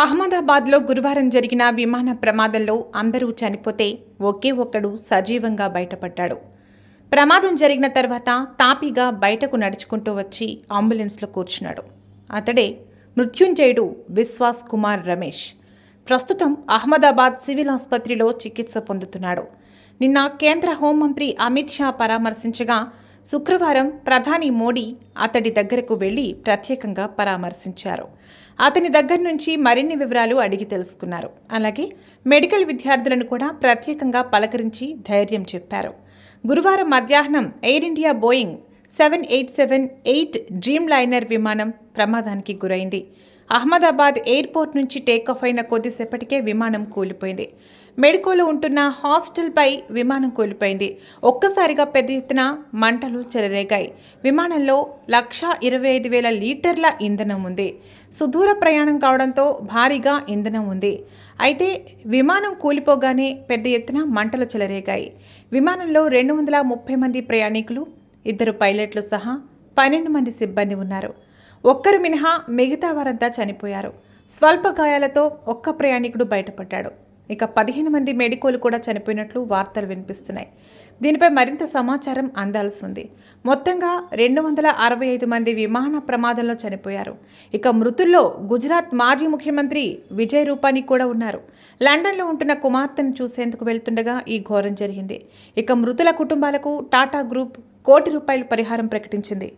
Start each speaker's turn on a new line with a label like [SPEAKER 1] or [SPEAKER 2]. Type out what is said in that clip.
[SPEAKER 1] అహ్మదాబాద్లో గురువారం జరిగిన విమాన ప్రమాదంలో అందరూ చనిపోతే ఒకే ఒక్కడు సజీవంగా బయటపడ్డాడు. ప్రమాదం జరిగిన తర్వాత తాపీగా బయటకు నడుచుకుంటూ వచ్చి అంబులెన్స్లో కూర్చున్నాడు. అతడే మృత్యుంజయుడు విశ్వాస్ కుమార్ రమేష్. ప్రస్తుతం అహ్మదాబాద్ సివిల్ ఆసుపత్రిలో చికిత్స పొందుతున్నాడు. నిన్న కేంద్ర హోంమంత్రి అమిత్ షా పరామర్శించగా శుక్రవారం ప్రధాని మోడీ అతడి దగ్గరకు వెళ్లి ప్రత్యేకంగా పరామర్శించారు. అతని దగ్గర నుంచి మరిన్ని వివరాలు అడిగి తెలుసుకున్నారు. అలాగే మెడికల్ విద్యార్థులను కూడా ప్రత్యేకంగా పలకరించి ధైర్యం చెప్పారు. గురువారం మధ్యాహ్నం air India Boeing 787-8 dream liner విమానం ప్రమాదానికి గురైంది. అహ్మదాబాద్ ఎయిర్పోర్ట్ నుంచి టేకాఫ్ అయిన కొద్దిసేపటికే విమానం కూలిపోయింది. మెడికోలో ఉంటున్న హాస్టల్పై విమానం కూలిపోయింది. ఒక్కసారిగా పెద్ద ఎత్తున మంటలు చెలరేగాయి. విమానంలో 1,25,000 లీటర్ల ఇంధనం ఉంది. సుదూర ప్రయాణం కావడంతో భారీగా ఇంధనం ఉంది. అయితే విమానం కూలిపోగానే పెద్ద ఎత్తున మంటలు చెలరేగాయి. విమానంలో 230 మంది ప్రయాణికులు, 2 పైలట్లు సహా 12 మంది సిబ్బంది ఉన్నారు. ఒక్కరు మినహా మిగతా వారంతా చనిపోయారు. స్వల్ప గాయాలతో ఒక్క ప్రయాణికుడు బయటపడ్డాడు. ఇక 15 మంది మెడికోలు కూడా చనిపోయినట్లు వార్తలు వినిపిస్తున్నాయి. దీనిపై మరింత సమాచారం అందాల్సి ఉంది. మొత్తంగా 265 మంది విమాన ప్రమాదంలో చనిపోయారు. ఇక మృతుల్లో గుజరాత్ మాజీ ముఖ్యమంత్రి విజయ్ రూపానీ కూడా ఉన్నారు. లండన్లో ఉంటున్న కుమార్తెను చూసేందుకు వెళ్తుండగా ఈ ఘోరం జరిగింది. ఇక మృతుల కుటుంబాలకు టాటా గ్రూప్ ₹1 కోటి పరిహారం ప్రకటించింది.